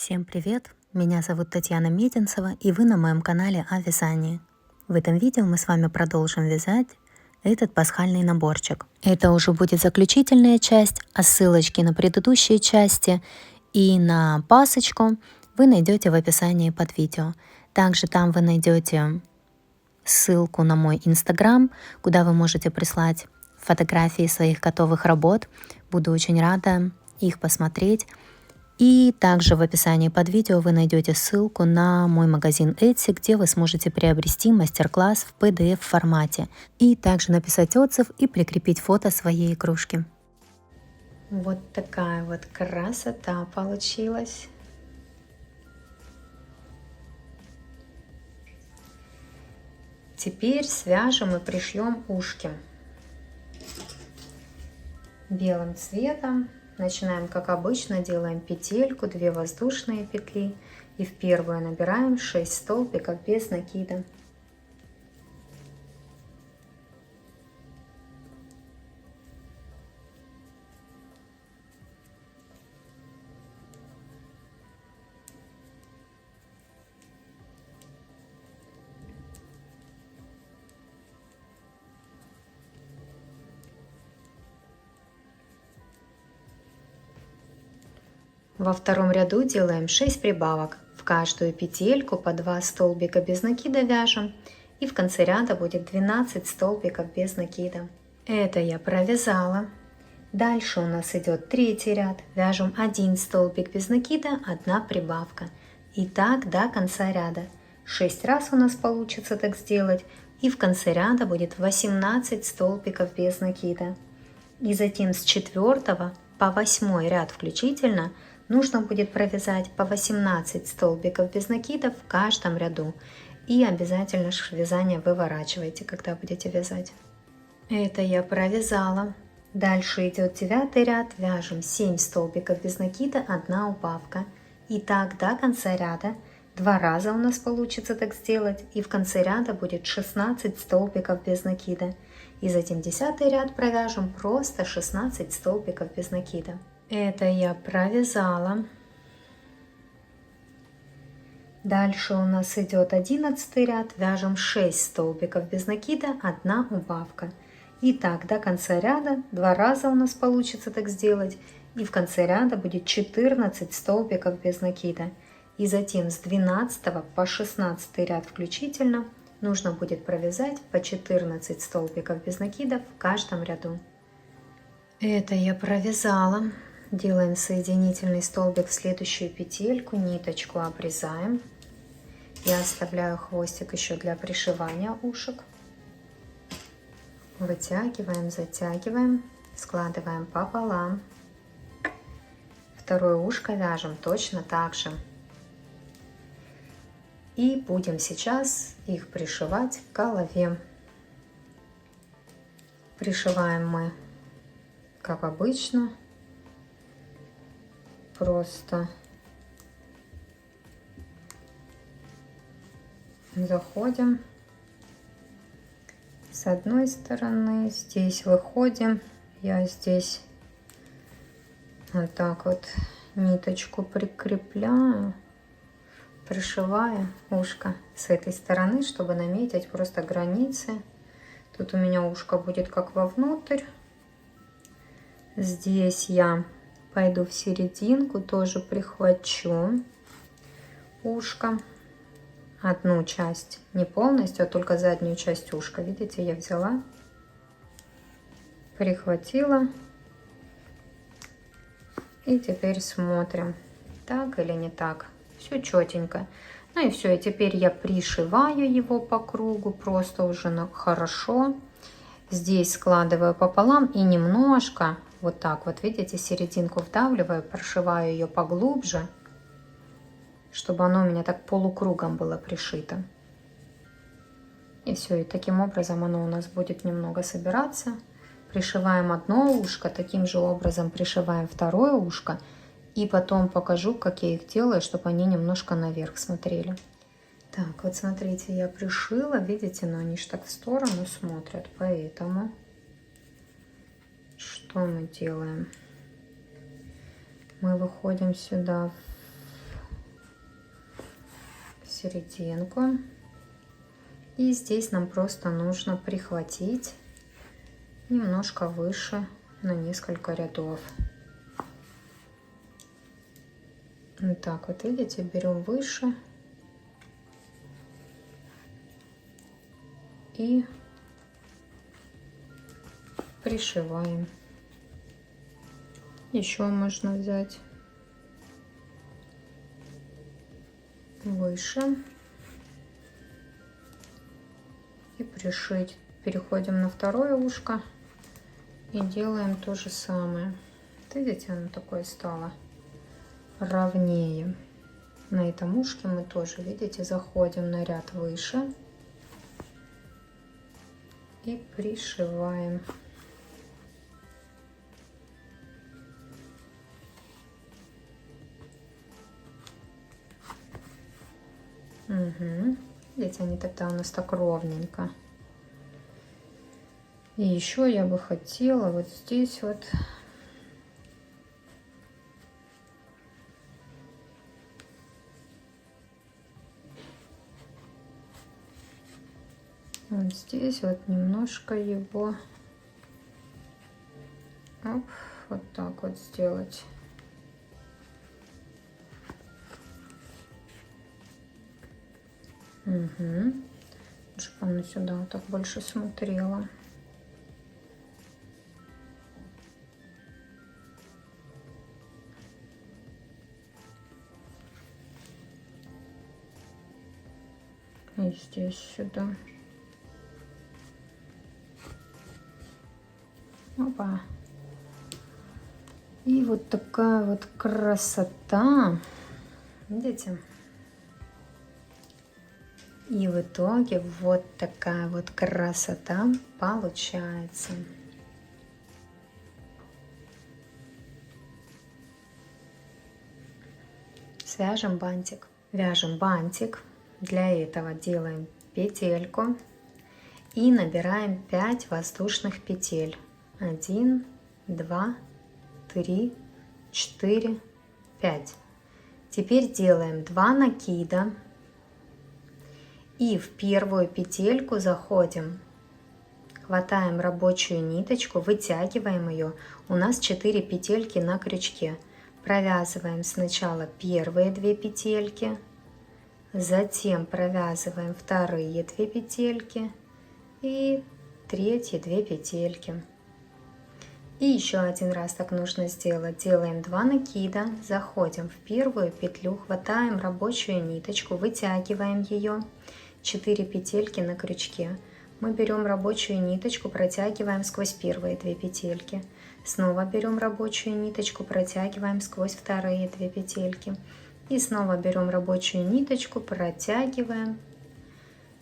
Всем привет! Меня зовут Татьяна Мединцева, и вы на моем канале о вязании. В этом видео мы с вами продолжим вязать этот пасхальный наборчик. Это уже будет заключительная часть, а ссылочки на предыдущие части и на пасочку вы найдете в описании под видео. Также там вы найдете ссылку на мой инстаграм, куда вы можете прислать фотографии своих готовых работ. Буду очень рада их посмотреть. И также в описании под видео вы найдете ссылку на мой магазин Etsy, где вы сможете приобрести мастер-класс в PDF формате и также написать отзыв и прикрепить фото своей игрушки. Вот такая вот красота получилась. Теперь свяжем и пришьем ушки белым цветом. Начинаем, как обычно, делаем петельку, 2 воздушные петли и в первую набираем 6 столбиков без накида. Во втором ряду делаем 6 прибавок. В каждую петельку по 2 столбика без накида вяжем. И в конце ряда будет 12 столбиков без накида. Это я провязала. Дальше у нас идет третий ряд. Вяжем 1 столбик без накида, 1 прибавка. И так до конца ряда. 6 раз у нас получится так сделать. И в конце ряда будет 18 столбиков без накида. И затем с 4 по 8 ряд включительно нужно будет провязать по 18 столбиков без накида в каждом ряду. И обязательно вязание выворачивайте, когда будете вязать. Это я провязала. Дальше идет 9 ряд. Вяжем 7 столбиков без накида, 1 убавка. И так до конца ряда. 2 раза у нас получится так сделать. И в конце ряда будет 16 столбиков без накида. И затем 10 ряд провяжем просто 16 столбиков без накида. Это я провязала. Дальше у нас идет 11 ряд. Вяжем 6 столбиков без накида, 1 убавка. И так до конца ряда. 2 раза у нас получится так сделать. И в конце ряда будет 14 столбиков без накида. И затем с 12 по 16 ряд включительно нужно будет провязать по 14 столбиков без накида в каждом ряду. Это я провязала. Делаем соединительный столбик в следующую петельку, ниточку обрезаем. Я оставляю хвостик еще для пришивания ушек. Вытягиваем, затягиваем, складываем пополам. Второе ушко вяжем точно так же. И будем сейчас их пришивать к голове. Пришиваем мы, как обычно, просто заходим с одной стороны, здесь выходим, я здесь вот так вот ниточку прикрепляю, пришиваю ушко с этой стороны, чтобы наметить просто границы. Тут у меня ушко будет как вовнутрь. Здесь я пойду в серединку, тоже прихвачу ушко. Одну часть, не полностью, а только заднюю часть ушка. Видите, я взяла, прихватила. И теперь смотрим, так или не так. Все четенько. Ну и все, и теперь я пришиваю его по кругу, просто уже хорошо. Здесь складываю пополам и немножко, вот так вот, видите, серединку вдавливаю, прошиваю ее поглубже, чтобы оно у меня так полукругом было пришито. И все, и таким образом оно у нас будет немного собираться. Пришиваем одно ушко, таким же образом пришиваем второе ушко. И потом покажу, как я их делаю, чтобы они немножко наверх смотрели. Так, вот смотрите, я пришила, видите, но они ж так в сторону смотрят, поэтому что мы делаем? Мы выходим сюда серединку. И здесь нам просто нужно прихватить немножко выше на несколько рядов. Вот так вот, видите, берем выше и пришиваем. Еще можно взять выше и пришить. Переходим на второе ушко и делаем то же самое. Видите, оно такое стало ровнее. На этом ушке мы тоже, видите, заходим на ряд выше и пришиваем. Угу. Видите, они тогда у нас так ровненько. И еще я бы хотела вот здесь вот здесь вот немножко его вот так вот сделать. Угу. Чтобы она сюда вот так больше смотрела. И здесь сюда. Опа. И вот такая вот красота. Видите? И в итоге вот такая вот красота получается. Свяжем бантик. Вяжем бантик. Для этого делаем петельку и набираем 5 воздушных петель. 1, 2, 3, 4, 5. Теперь делаем 2 накида. И в первую петельку заходим, хватаем рабочую ниточку, вытягиваем ее. У нас 4 петельки на крючке. Провязываем сначала первые 2 петельки, затем провязываем вторые 2 петельки и третьи 2 петельки. И еще один раз так нужно сделать. Делаем 2 накида, заходим в первую петлю, хватаем рабочую ниточку, вытягиваем ее. 4 петельки на крючке. Мы берем рабочую ниточку, протягиваем сквозь первые 2 петельки. Снова берем рабочую ниточку, протягиваем сквозь вторые 2 петельки. И снова берем рабочую ниточку, протягиваем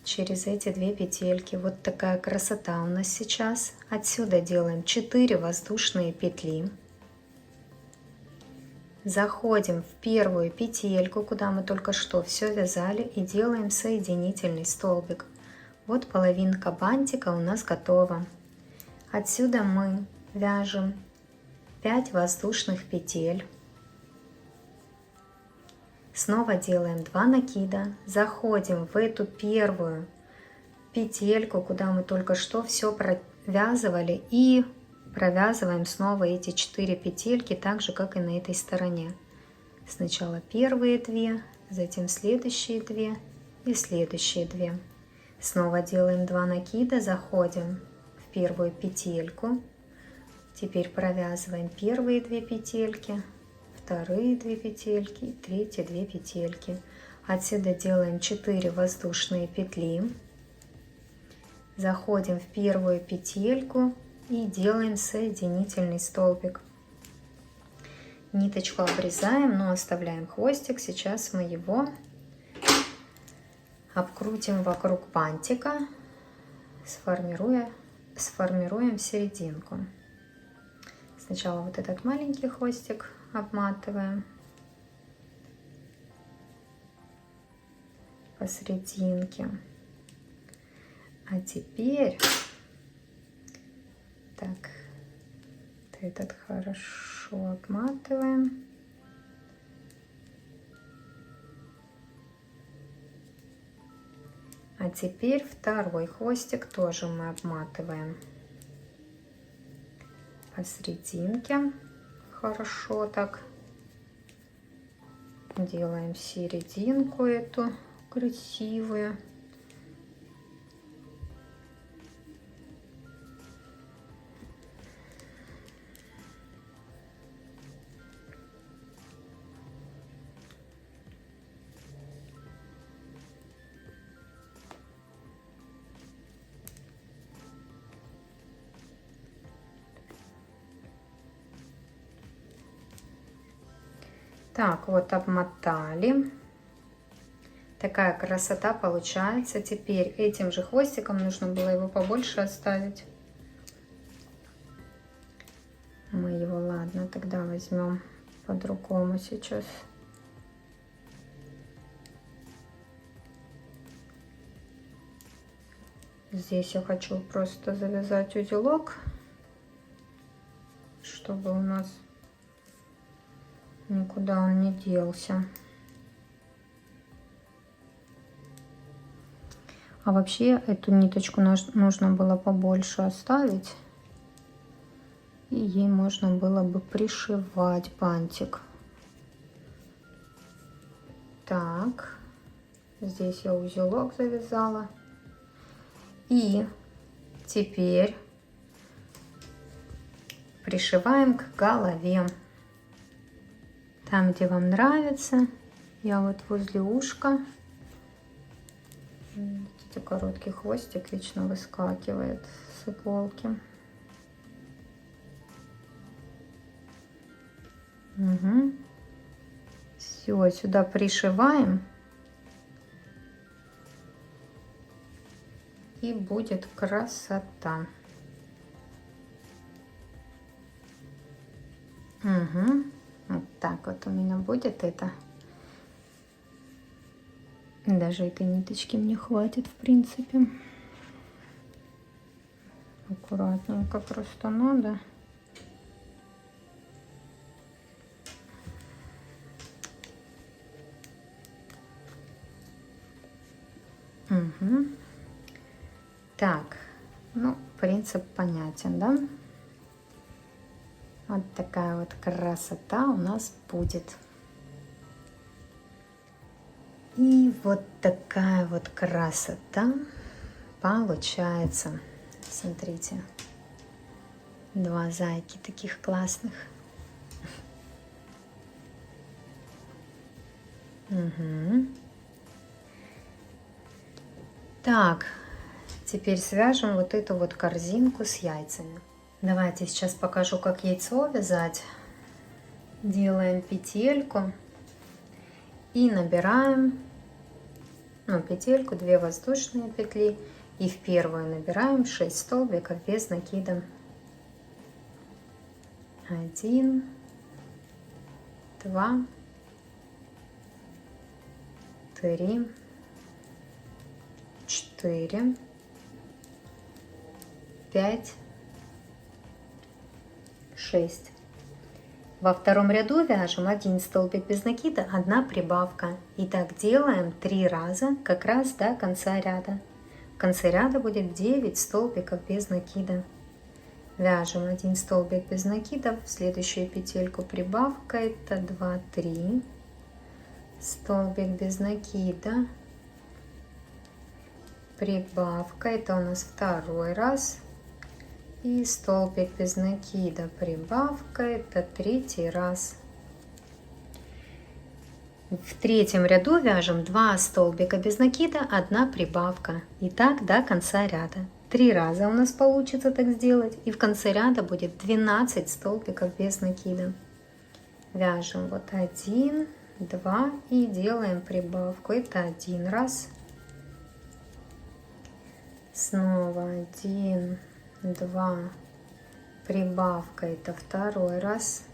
через эти 2 петельки. Вот такая красота у нас сейчас. Отсюда делаем 4 воздушные петли. Заходим в первую петельку, куда мы только что все вязали, и делаем соединительный столбик. Вот половинка бантика у нас готова. Отсюда мы вяжем 5 воздушных петель. Снова делаем 2 накида, заходим в эту первую петельку, куда мы только что все провязывали, и провязываем снова эти 4 петельки, так же как и на этой стороне. Сначала первые 2, затем следующие 2 и следующие 2. Снова делаем 2 накида, заходим в первую петельку. Теперь провязываем первые 2 петельки, вторые 2 петельки и третьи 2 петельки. Отсюда делаем 4 воздушные петли. Заходим в первую петельку и делаем соединительный столбик. Ниточку обрезаем, но оставляем хвостик. Сейчас мы его обкрутим вокруг бантика, сформируем серединку. Сначала вот этот маленький хвостик обматываем посерединке. А теперь так, этот хорошо обматываем. А теперь второй хвостик тоже мы обматываем посерединке. Хорошо так. Делаем серединку эту красивую. Так, вот обмотали. Такая красота получается. Теперь этим же хвостиком нужно было его побольше оставить. Мы его, ладно, тогда возьмем по-другому сейчас. Здесь я хочу просто завязать узелок, чтобы у нас никуда он не делся. А вообще эту ниточку нужно было побольше оставить, и ей можно было бы пришивать бантик. Так, здесь я узелок завязала. И теперь пришиваем к голове. Там, где вам нравится, я вот возле ушка. Видите, короткий хвостик вечно выскакивает с иголки. Угу. Все, сюда пришиваем. И будет красота. Угу. Вот так вот у меня будет это. Даже этой ниточки мне хватит, в принципе. Аккуратненько просто надо. Угу. Так, ну, принцип понятен, да? Вот такая вот красота у нас будет. И вот такая вот красота получается. Смотрите, два зайки таких классных. Угу. Так, теперь свяжем вот эту вот корзинку с яйцами. Давайте сейчас покажу, как яйцо вязать. Делаем петельку и набираем, ну, петельку, 2 воздушные петли, и в первую набираем 6 столбиков без накида. 1, 2, 3, 4, 5, 6. Во втором ряду вяжем 1 столбик без накида, 1 прибавка. И так делаем 3 раза, как раз до конца ряда. В конце ряда будет 9 столбиков без накида. Вяжем 1 столбик без накида, в следующую петельку прибавка, это 2, 3. Столбик без накида, прибавка, это у нас второй раз. И столбик без накида, прибавка, это 3-й раз. В третьем ряду вяжем 2 столбика без накида, 1 прибавка. И так до конца ряда. 3 раза у нас получится так сделать. И в конце ряда будет 12 столбиков без накида. Вяжем вот 1, 2 и делаем прибавку. Это 1 раз. Снова 1, 2, прибавка, это второй раз.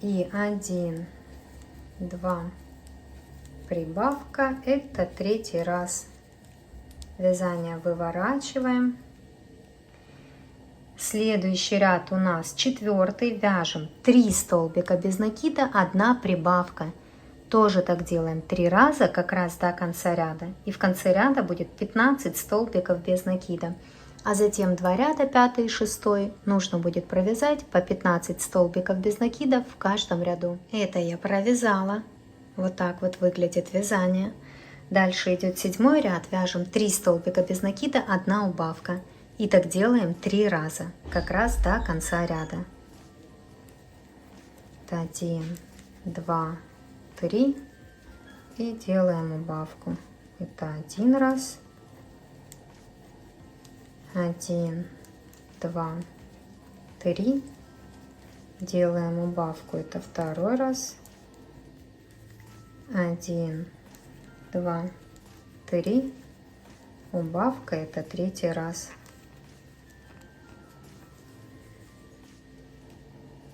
И 1, 2, прибавка, это 3-й раз. Вязание выворачиваем. Следующий ряд у нас 4-й. Вяжем 3 столбика без накида, 1 прибавка. Тоже так делаем 3 раза, как раз до конца ряда. И в конце ряда будет 15 столбиков без накида. А затем 2 ряда, 5 и 6, нужно будет провязать по 15 столбиков без накида в каждом ряду. Это я провязала. Вот так вот выглядит вязание. Дальше идет 7 ряд, вяжем 3 столбика без накида, 1 убавка. И так делаем 3 раза, как раз до конца ряда. 1, 2, 3 и делаем убавку. Это 1 раз, 1, 2, 3, делаем убавку. Это 2 раз, 1, 2, 3, убавка. Это 3 раз.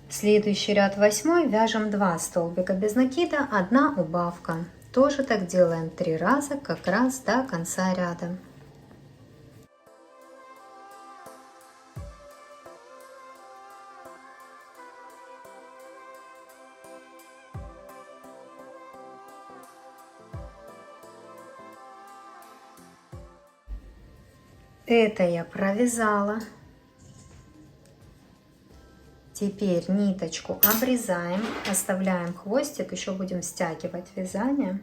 Следующий ряд 8, вяжем 2 столбика без накида, 1 убавка. Тоже так делаем 3 раза, как раз до конца ряда. Это я провязала. Теперь ниточку обрезаем, оставляем хвостик, еще будем стягивать вязание.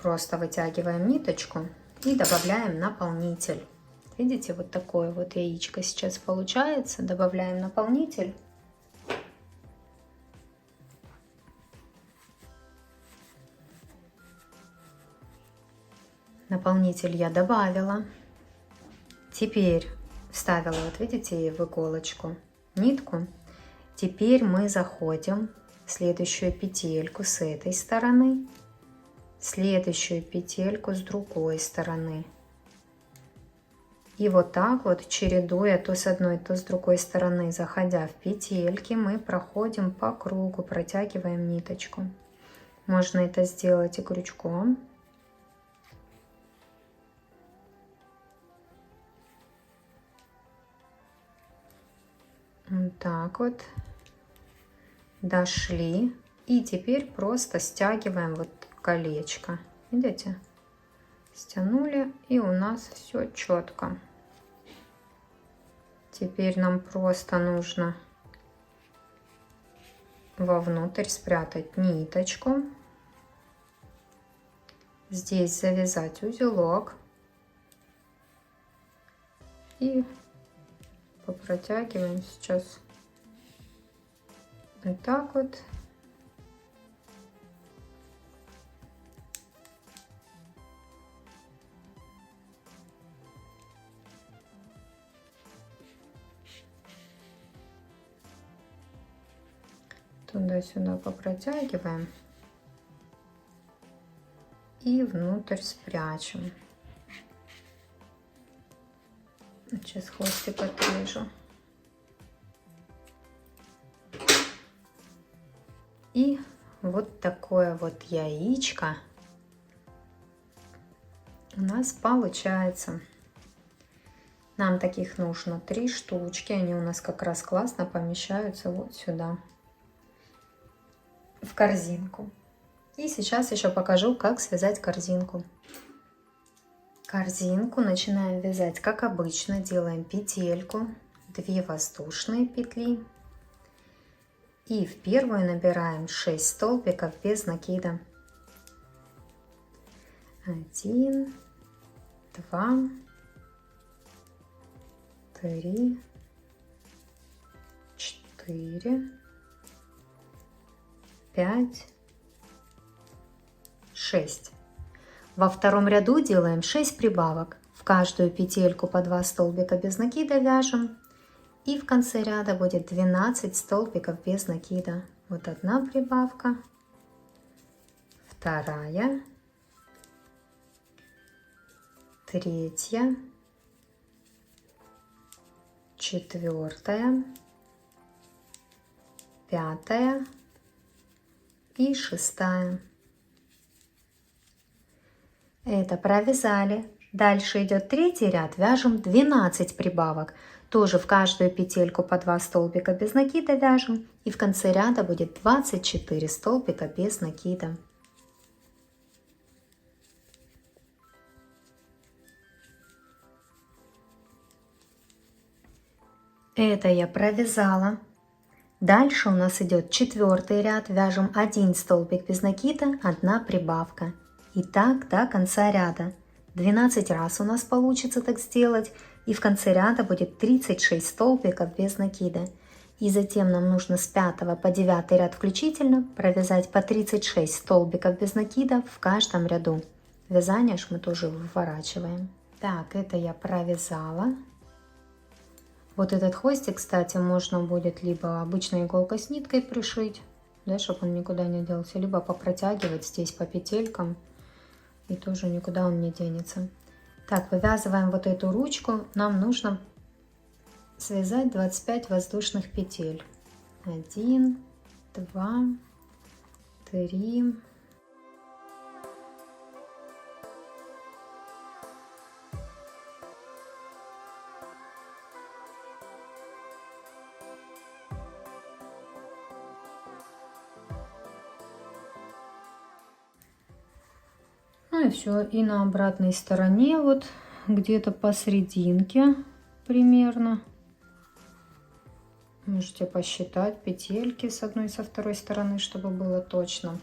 Просто вытягиваем ниточку и добавляем наполнитель. Видите, вот такое вот яичко сейчас получается. Добавляем наполнитель. Наполнитель я добавила. Теперь вставила, вот видите, в иголочку нитку. Теперь мы заходим в следующую петельку с этой стороны, следующую петельку с другой стороны. И вот так вот, чередуя то с одной, то с другой стороны, заходя в петельки, мы проходим по кругу, протягиваем ниточку. Можно это сделать и крючком. Вот так вот дошли, и теперь просто стягиваем вот колечко. Видите, стянули, и у нас все четко. Теперь нам просто нужно вовнутрь спрятать ниточку, здесь завязать узелок и попротягиваем сейчас вот так вот. Туда-сюда попротягиваем и внутрь спрячем. Сейчас хвостик отрежу. И вот такое вот яичко у нас получается. Нам таких нужно 3 штучки. Они у нас как раз классно помещаются вот сюда, в корзинку. И сейчас еще покажу, как связать корзинку. Корзинку начинаем вязать как обычно. Делаем петельку, 2 воздушные петли. И в первую набираем 6 столбиков без накида. 1, 2, 3, 4, 5, 6. Во втором ряду делаем 6 прибавок. В каждую петельку по 2 столбика без накида вяжем. И в конце ряда будет 12 столбиков без накида. Вот одна прибавка, вторая, третья, четвертая, пятая и шестая. Это провязали. Дальше идет третий ряд, вяжем 12 прибавок. Тоже в каждую петельку по 2 столбика без накида вяжем. И в конце ряда будет 24 столбика без накида. Это я провязала. Дальше у нас идет 4-й ряд. Вяжем 1 столбик без накида, 1 прибавка. И так до конца ряда. 12 раз у нас получится так сделать. И в конце ряда будет 36 столбиков без накида. И затем нам нужно с 5 по 9 ряд включительно провязать по 36 столбиков без накида в каждом ряду. Вязание мы тоже выворачиваем. Так, это я провязала. Вот этот хвостик, кстати, можно будет либо обычной иголкой с ниткой пришить, да, чтобы он никуда не делся, либо попротягивать здесь по петелькам, и тоже никуда он не денется. Так, вывязываем вот эту ручку. Нам нужно связать 25 воздушных петель. 1, 2, 3. Ну и все. И на обратной стороне, вот где-то посерединке примерно. Можете посчитать петельки с одной и со второй стороны, чтобы было точно.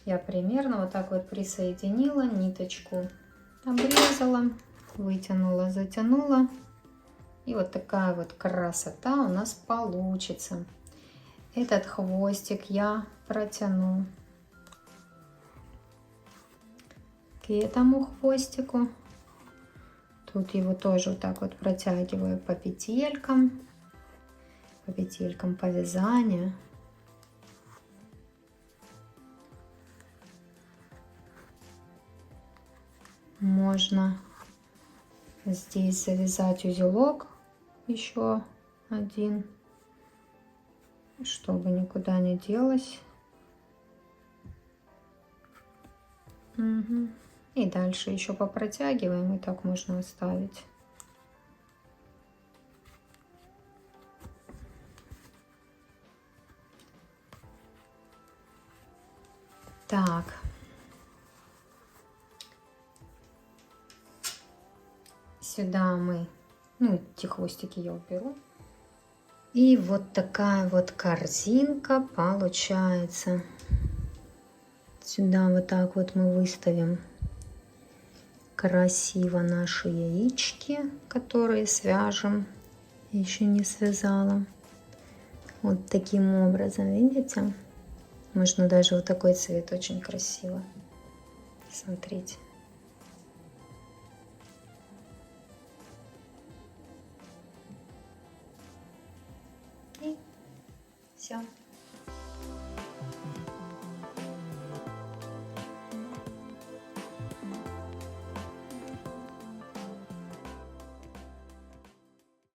Я примерно вот так вот присоединила ниточку, обрезала, вытянула, затянула. И вот такая вот красота у нас получится. Этот хвостик я протяну к этому хвостику. Тут его тоже вот так вот протягиваю по петелькам по вязанию. Можно здесь завязать узелок еще один, чтобы никуда не делось. Угу. И дальше еще попротягиваем, и так можно оставить. Так. Сюда мы, эти хвостики я уберу. И вот такая вот корзинка получается. Сюда вот так вот мы выставим красиво наши яички, которые свяжем. Еще не связала. Вот таким образом, видите? Можно даже вот такой цвет, очень красиво. Смотрите. И все.